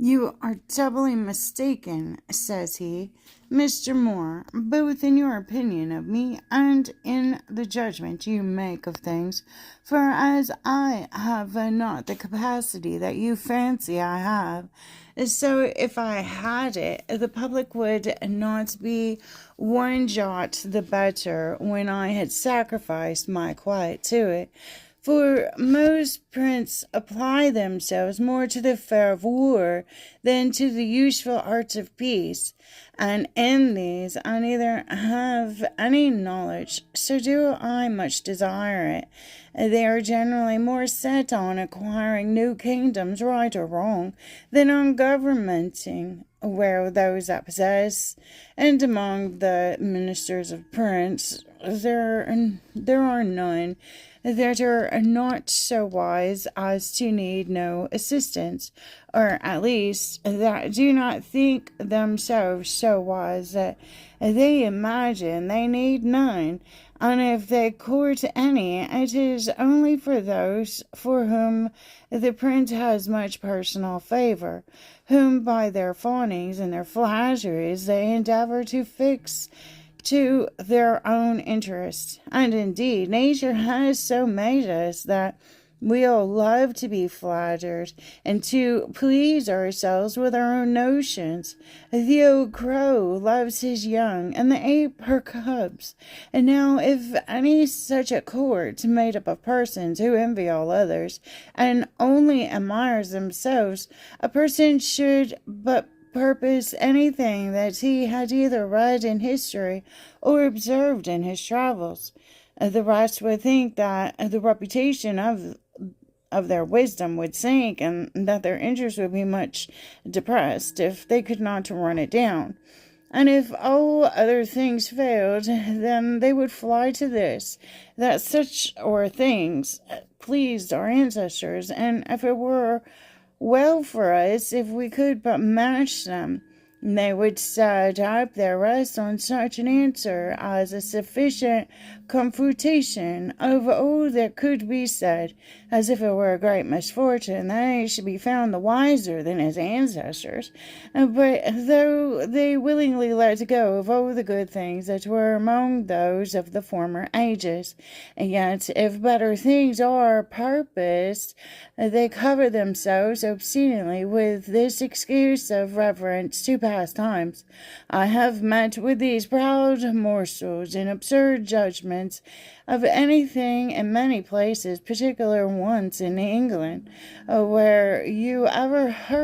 You are doubly mistaken, says he, Mr. Moore, both in your opinion of me and in the judgment you make of things. For as I have not the capacity that you fancy I have, so if I had it, the public would not be one jot the better when I had sacrificed my quiet to it. For most prints apply themselves more to the affair of war than to the useful arts of peace, and in these I neither have any knowledge, so do I much desire it. They are generally more set on acquiring new kingdoms, right or wrong, than on governmenting where those that possess, and among the ministers of prince there are none that are not so wise as to need no assistance, or at least that do not think themselves so wise that they imagine they need none. And if they court any, it is only for those for whom the prince has much personal favor, whom by their fawnings and their flatteries they endeavor to fix to their own interests. And indeed, nature has so made us that we all love to be flattered and to please ourselves with our own notions. The old crow loves his young, and the ape her cubs. And now, if any such a court, made up of persons who envy all others, and only admires themselves, a person should but purpose anything that he had either read in history or observed in his travels, the rest would think that the reputation of their wisdom would sink, and that their interest would be much depressed if they could not run it down. And if all other things failed, then they would fly to this, that such or things pleased our ancestors, and if it were well for us if we could but match them, they would set up their rest on such an answer as a sufficient confutation of all that could be said, as if it were a great misfortune that he should be found the wiser than his ancestors. But though they willingly let go of all the good things that were among those of the former ages, yet if better things are purposed, they cover themselves obstinately with this excuse of reverence to past times. I have met with these proud morsels and absurd judgments of anything in many places, particular once in England, where you ever heard